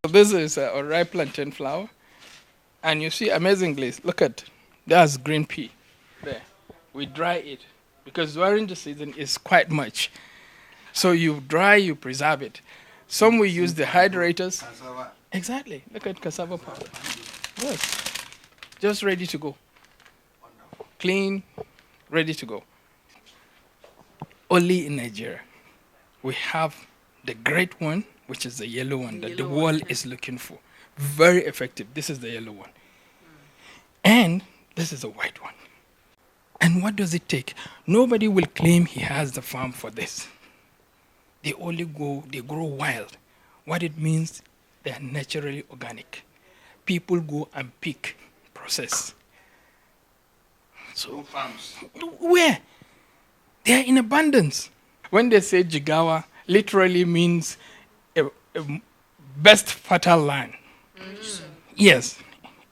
This is a ripe plantain flour. And you see, amazingly, look at, that's green pea there. We dry it because during the season it's quite much. So you dry, you preserve it. Some we use the hydrators. Exactly. Look at cassava powder. Yes. Just ready to go. Clean, ready to go. Only in Nigeria, we have the great one, which is the yellow one that the world is looking for. Very effective. This is the yellow one. And this is the white one. And what does it take? Nobody will claim he has the farm for this. They grow wild. What it means, they are naturally organic. People go and pick, process. So, farms. Where? They are in abundance. When they say Jigawa, literally means a best fertile land. Yes.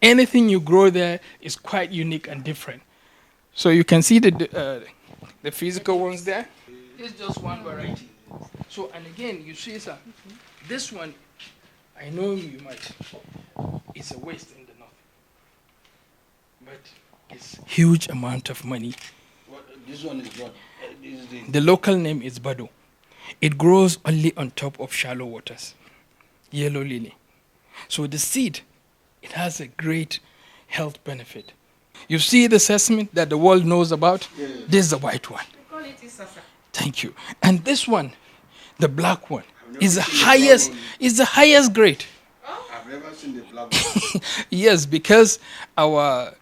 Anything you grow there is quite unique and different. So you can see the physical ones there. It's just one variety. So, and again, you see, sir, this one, I know you might, it's a waste in the north. But it's huge amount of money. This one is what? The local name is Bado. It grows only on top of shallow waters. Yellow lily. So the seed, it has a great health benefit. You see the sesame that the world knows about? Yeah. This is the white one. We call it Isasa. Thank you. And this one, the black one, is the highest grade. I've never seen the black one. Yes, because our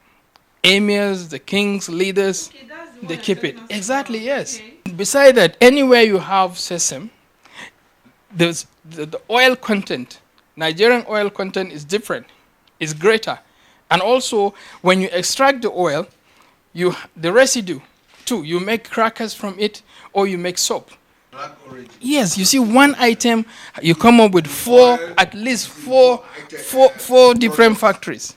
emirs, the kings, leaders, they keep it. Exactly, yes. Okay. Beside that, anywhere you have sesame, there's the oil content, Nigerian oil content is different, is greater. And also, when you extract the oil, the residue, too, you make crackers from it or you make soap. Black orange. Yes, you see one item, you come up with at least four different factories.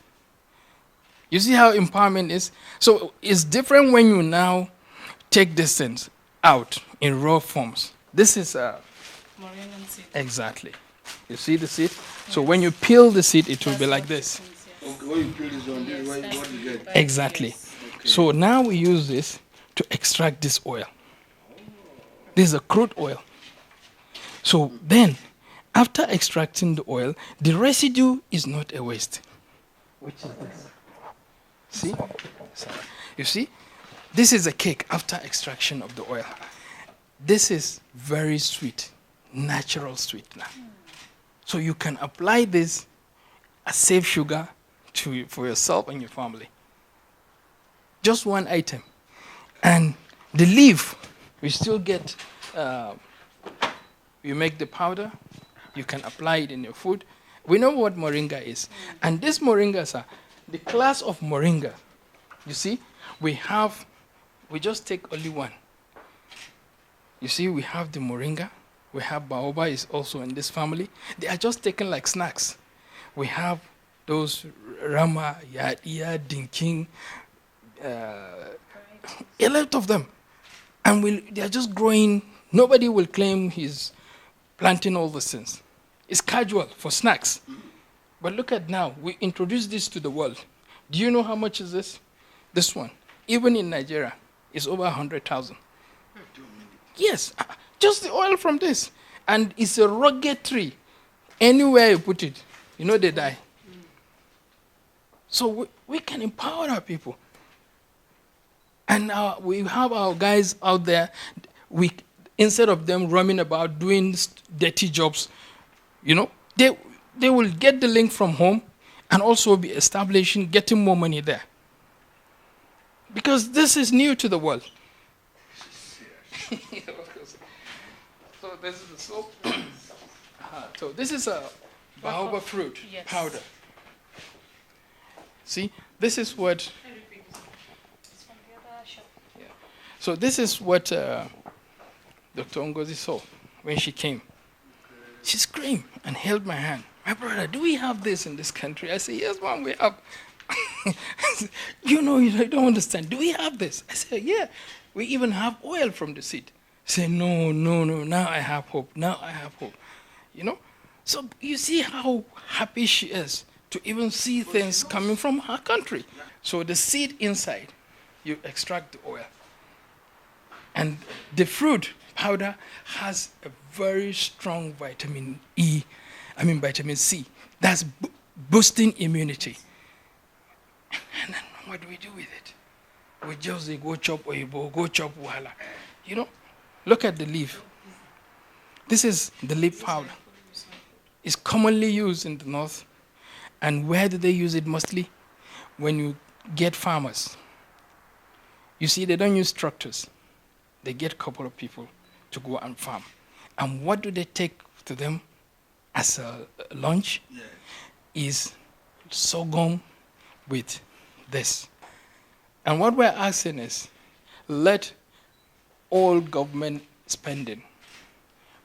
You see how empowerment is? So it's different when you now take these things out in raw forms. This is Moringa seed. exactly. You see the seed? So when you peel the seed, it will be like this. Okay, when you peel this one, this is what you get. Exactly. Okay. So now we use this to extract this oil. This is a crude oil. So then, after extracting the oil, the residue is not a waste. Which is this? See? You see? This is a cake after extraction of the oil. This is very sweet, natural sweetener. So you can apply this as safe sugar for yourself and your family. Just one item. And the leaf, we still get, you make the powder, you can apply it in your food. We know what moringa is. And this moringa, sir, the class of moringa, you see, we just take only one. You see, we have the moringa, we have baobab is also in this family. They are just taken like snacks. We have those rama, yadia, dinking, a lot of them. And they are just growing. Nobody will claim he's planting all these things. It's casual for snacks. But look at now, we introduced this to the world. Do you know how much is this? This one, even in Nigeria, is over 100,000. Yes, just the oil from this. And it's a rugged tree. Anywhere you put it, they die. So we can empower our people. And we have our guys out there, instead of them roaming about doing dirty jobs, they will get the link from home and also be establishing, getting more money there. Because this is new to the world. So this is the soap. So this is a baobab fruit powder. See, this is what. Yeah. So this is what Dr. Ngozi saw when she came. She screamed and held my hand. My brother, do we have this in this country? I said, yes, mom, we have. You don't understand. Do we have this? I said, yeah. We even have oil from the seed. I said, no. Now I have hope. So you see how happy she is to even see things coming from her country. So the seed inside, you extract the oil. And the fruit powder has a very strong vitamin E, vitamin C. That's boosting immunity. And then what do we do with it? We just go chop oibo, go chop wahala. You know, look at the leaf. This is the leaf powder. It's commonly used in the north. And where do they use it mostly? When you get farmers. You see, they don't use tractors. They get a couple of people to go and farm. And what do they take to them as a lunch? Yeah. Is sorghum with this. And what we're asking is, let all government spending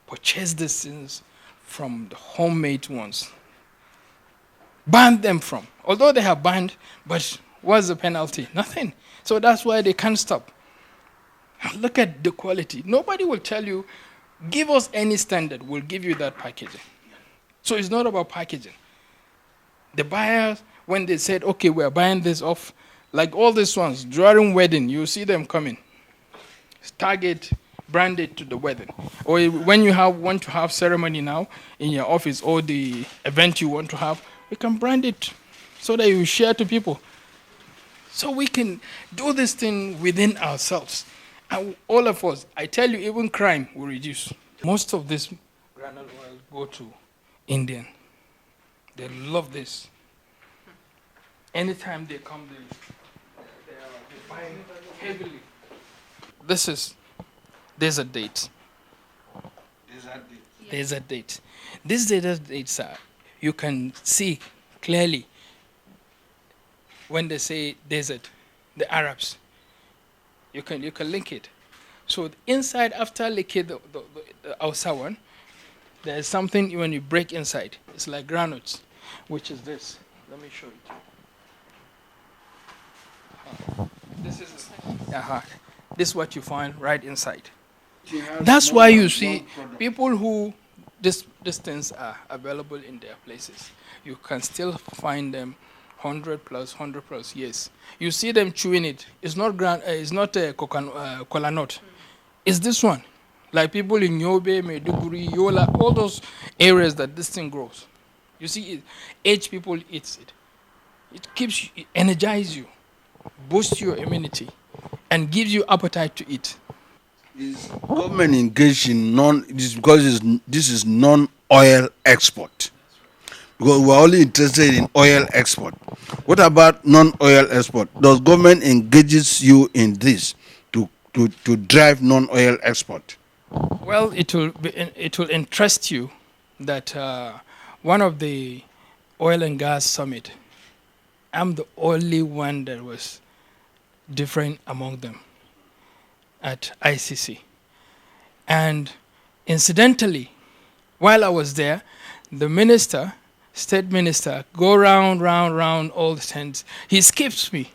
purchase these things from the homemade ones. Ban them from. Although they have banned, but what's the penalty? Nothing. So that's why they can't stop. Look at the quality. Nobody will tell you, give us any standard, we'll give you that packaging. So it's not about packaging. The buyers, when they said, okay, we're buying this off, like all these ones, during wedding, you see them coming. Target, branded to the wedding. Or when you want to have ceremony now in your office or the event you want to have, we can brand it so that you share to people. So we can do this thing within ourselves. And all of us, I tell you, even crime will reduce. Most of this granule oil go to Indian. They love this. Anytime they come, they buy heavily. There's a date. There's a date. These dates are, you can see clearly when they say desert, the Arabs. You can link it. So inside, after linking the outside one, there's something when you break inside. It's like granules, which is this. Let me show it. This is this is what you find right inside. That's why you see people who these things are available in their places. You can still find them 100 plus years. You see them chewing it. It's not kola nut. It's this one. Like people in Yobe, Maiduguri, Yola, all those areas that this thing grows. You see, aged people eats it. It energizes you, boosts your immunity, and gives you appetite to eat. Is government engaged in because this is non-oil export? Because we're only interested in oil export. What about non-oil export? Does government engages you in this to drive non-oil export? Well, it will interest you that one of the oil and gas summit, I'm the only one that was different among them at ICC. And incidentally, while I was there, the minister, state minister, go round all the times. He skips me.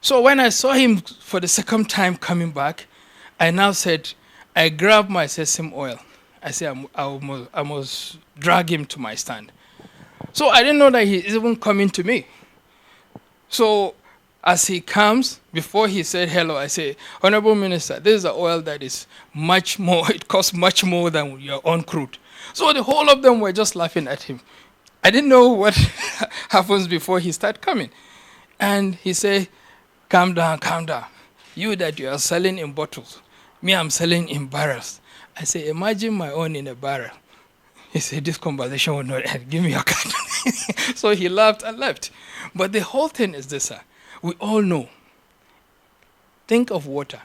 So when I saw him for the second time coming back, I now said, I grabbed my sesame oil. I said, I must drag him to my stand. So I didn't know that he's even coming to me. So as he comes, before he said hello, I say, Honorable Minister, this is an oil that is much more, it costs much more than your own crude. So the whole of them were just laughing at him. I didn't know what happens before he started coming. And he said, calm down. You that you are selling in bottles, me I'm selling in barrels. I say, imagine my own in a barrel. He said, this conversation will not end. Give me your card. So he laughed and left. But the whole thing is this, sir. We all know. Think of water.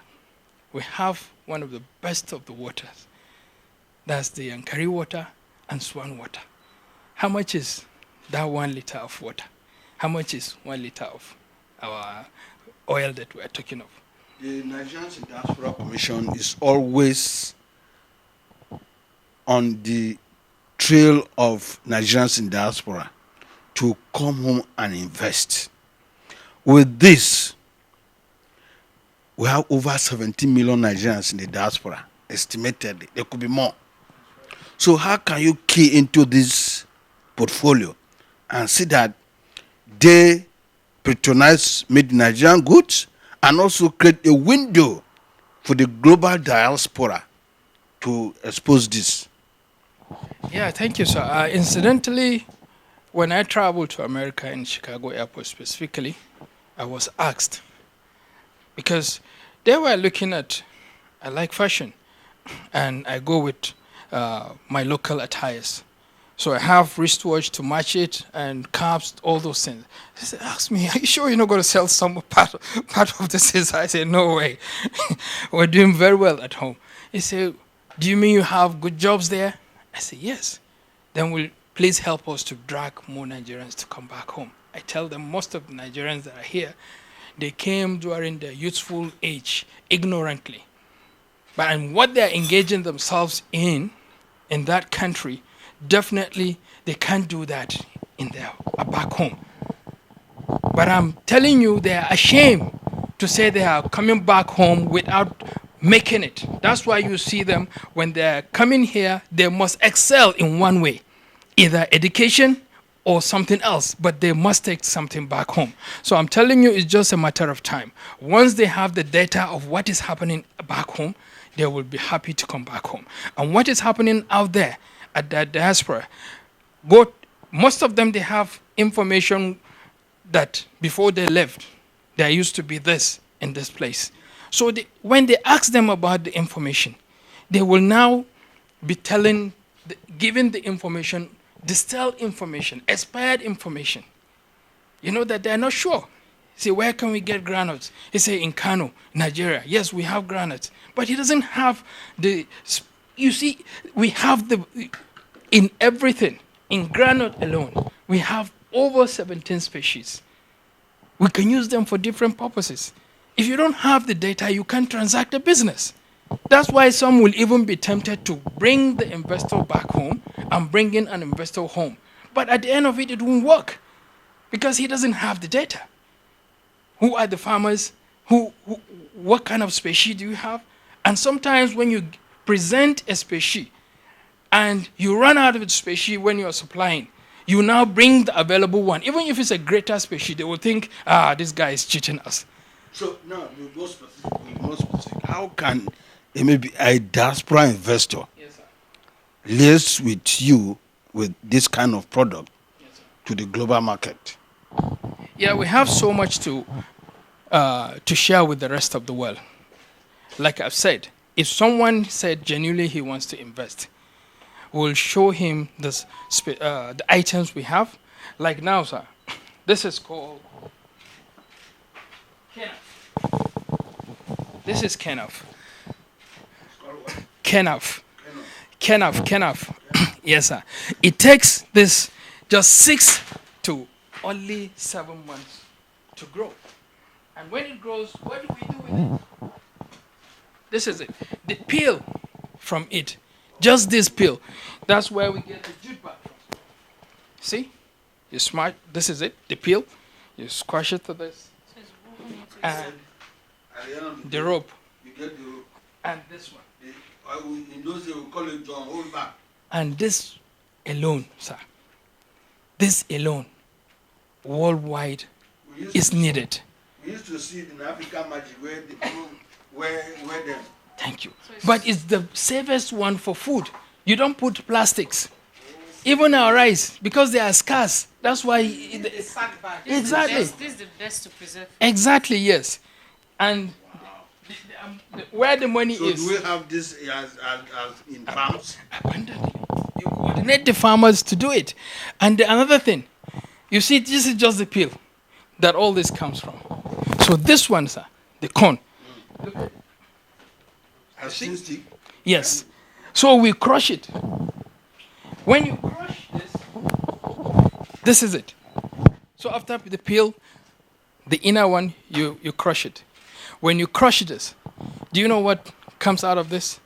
We have one of the best of the waters. That's the Yankari water and Swan water. How much is that 1 liter of water? How much is 1 liter of our oil that we're talking of? The Nigerian Diaspora Commission is always on the trail of Nigerians in diaspora to come home and invest. With this, we have over 17 million Nigerians in the diaspora, estimated. There could be more. So how can you key into this portfolio and see that they patronize made Nigerian goods and also create a window for the global diaspora to expose this? Yeah, thank you, sir. Incidentally, when I traveled to America in Chicago airport specifically, I was asked because they were looking at, I like fashion, and I go with my local attires. So I have wristwatch to match it and caps, all those things. He said, ask me, are you sure you're not going to sell some part of this? I said, no way. We're doing very well at home. He said, do you mean you have good jobs there? I said, yes. Then will please help us to drag more Nigerians to come back home. I tell them most of the Nigerians that are here, they came during their youthful age, ignorantly. But and what they're engaging themselves in that country, definitely they can't do that in their back home. But I'm telling you, they are ashamed to say they are coming back home without making it. That's why you see them when they're coming here, they must excel in one way, either education or something else, but they must take something back home. So I'm telling you, it's just a matter of time. Once they have the data of what is happening back home, they will be happy to come back home. And what is happening out there at the diaspora, most of them, they have information that before they left, there used to be this in this place. So when they ask them about the information, they will now be giving the information, distilled information, expired information. You know that they're not sure. Say, where can we get granules? He say, in Kano, Nigeria. Yes, we have granules. But he doesn't have you see, we have in everything, in granite alone, we have over 17 species. We can use them for different purposes. If you don't have the data, you can't transact a business. That's why some will even be tempted to bring the investor back home and bring in an investor home. But at the end of it, it won't work because he doesn't have the data. Who are the farmers? What kind of species do you have? And sometimes when you present a species and you run out of the species when you're supplying, you now bring the available one. Even if it's a greater species, they will think, this guy is cheating us. So now, more specific, how can maybe a diaspora investor liaise with you with this kind of product to the global market? Yeah, we have so much to share with the rest of the world. Like I've said, if someone said genuinely he wants to invest, we'll show him the items we have. Like now, sir, this is called Kenaf. This is Kenaf. Kenaf. Yes, sir. It takes this just 6 to only 7 months to grow. And when it grows, what do we do with it? This is it. The peel from it, just this peel, that's where we get the jute bag from. See? You smart. This is it, the peel. You squash it to this. And the rope. You get the rope. And this one. In those days, we call it John, hold back. And this alone, sir, this alone, worldwide, is needed. We used to see it in African Magic where the people wear them. Thank you. But it's the safest one for food. You don't put plastics. Even our rice, because they are scarce. That's why. Sack bag. Exactly. This is the best to preserve. Exactly, yes. And where the money So is. do we have this as in farms? Abundantly. You coordinate the farmers to do it. And another thing, you see, this is just the peel that all this comes from. So this one, sir, the corn. Look at it. As stick? Yes. So we crush it. When you crush this is it. So after the peel, the inner one, you crush it. When you crush this, do you know what comes out of this?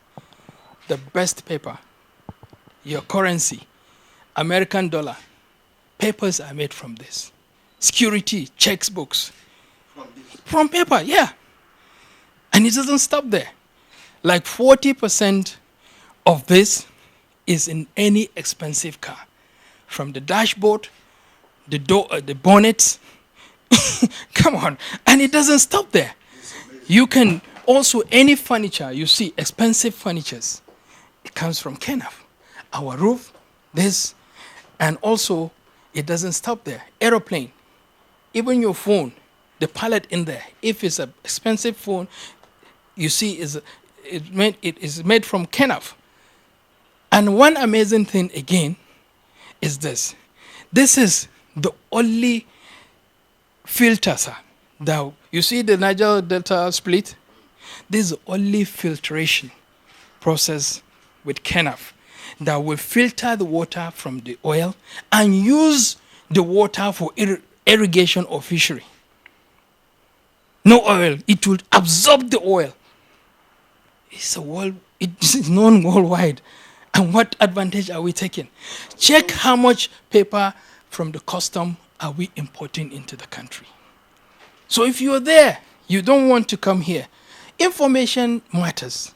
The best paper, your currency, American dollar. Papers are made from this. Security, checks books. From paper, yeah. And it doesn't stop there. Like 40% of this is in any expensive car, from the dashboard, the door, the bonnets. Come on, and it doesn't stop there. You can also any furniture you see, expensive furnitures, it comes from Kenaf. Our roof, this, and also it doesn't stop there. Aeroplane, even your phone, the pallet in there. If it's an expensive phone, you see, it is made from Kenaf. And one amazing thing again is this. This is the only filter, sir. Now, you see the Niger Delta split? This is the only filtration process with Kenaf that will filter the water from the oil and use the water for irrigation or fishery. No oil. It will absorb the oil. It is known worldwide. And what advantage are we taking? Check how much paper from the custom are we importing into the country. So if you're there, you don't want to come here. Information matters.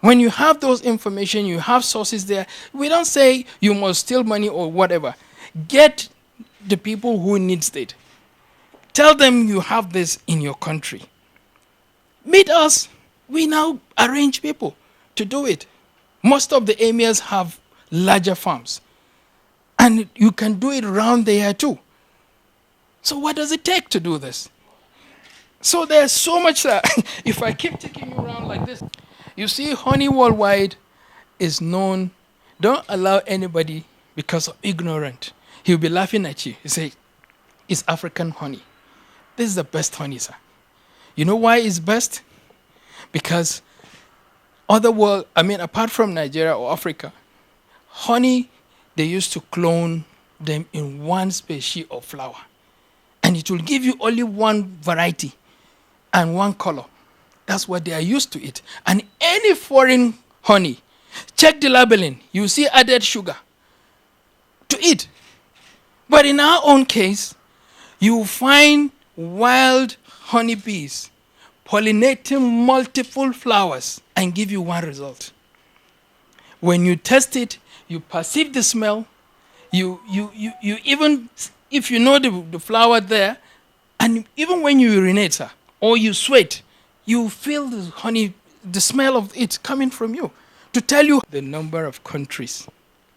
When you have those information, you have sources there. We don't say you must steal money or whatever. Get the people who needs it. Tell them you have this in your country. Meet us. We now arrange people to do it. Most of the emirs have larger farms. And you can do it around there too. So what does it take to do this? So there's so much that if I keep taking you around like this, you see honey worldwide is known. Don't allow anybody because of ignorant. He'll be laughing at you. He say, it's African honey. This is the best honey, sir. You know why it's best? Because apart from Nigeria or Africa, honey, they used to clone them in one species of flower. And it will give you only one variety and one color. That's what they are used to it. And any foreign honey, check the labeling, you see added sugar to it. But in our own case, you find wild honeybees pollinating multiple flowers and give you one result. When you test it, you perceive the smell. You even, if you know the flower there, and even when you urinate, sir, or you sweat, you feel the honey, the smell of it coming from you. To tell you the number of countries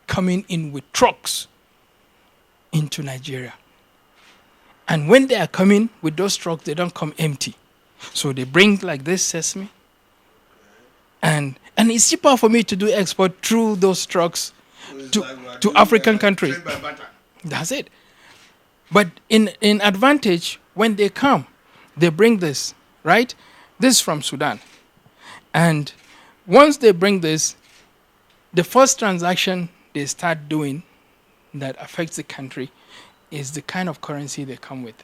coming in with trucks into Nigeria. And when they are coming with those trucks, they don't come empty. So they bring like this sesame. And it's cheaper for me to do export through those trucks to African countries. That's it. But in advantage, when they come, they bring this, right? This is from Sudan. And once they bring this, the first transaction they start doing that affects the country is the kind of currency they come with.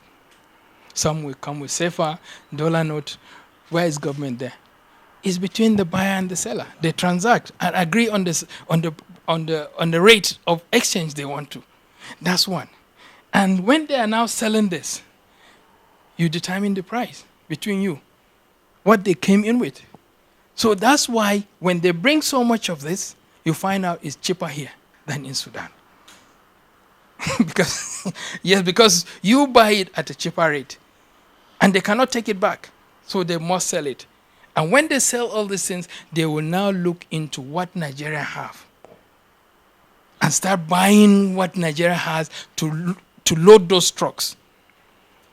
Some will come with SEFA, dollar note. Where is government there? It's between the buyer and the seller. They transact and agree on this on the rate of exchange they want to. That's one. And when they are now selling this, you determine the price between you, what they came in with. So that's why when they bring so much of this, you find out it's cheaper here than in Sudan. because you buy it at a cheaper rate and they cannot take it back. So they must sell it. And when they sell all these things, they will now look into what Nigeria have and start buying what Nigeria has to load those trucks.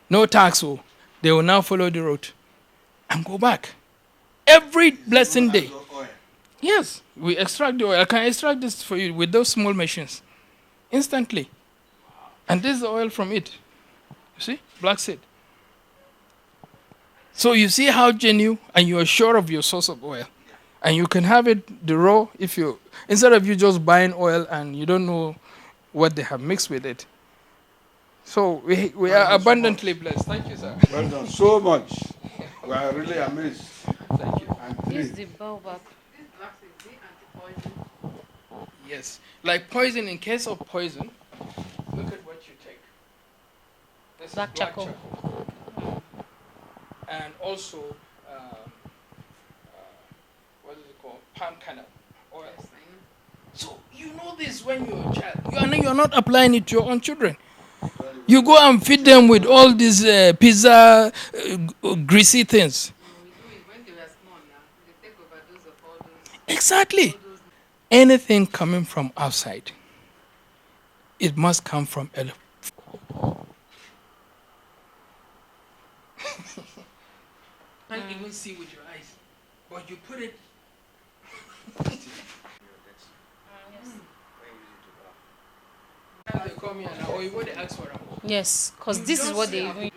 No tax, they will now follow the road and go back. Every blessing day. Yes, we extract the oil. I can extract this for you with those small machines instantly. And this is the oil from it. You see? Black seed. So you see how genuine, and you are sure of your source of oil. And you can have it the raw instead of you just buying oil and you don't know what they have mixed with it. So we are abundantly blessed. Thank you, sir. Well done so much. We are really amazed. Thank you. Use the baobab. This black seed, is it anti-poison? Yes. Like poison, in case of poison, look at what you take. This Black is charcoal. And also, what is it called? Palm kernel oil. Yes, I know. So you know this when you're a child. You're not applying it to your own children. You go and feed them with all these pizza, greasy things. We do it when they were small now. They take overdose of all those. Exactly. Anything coming from outside, it must come from a. Can't even see with your eyes, but you put it. They call me and they ask for them. Yes, because this is what they even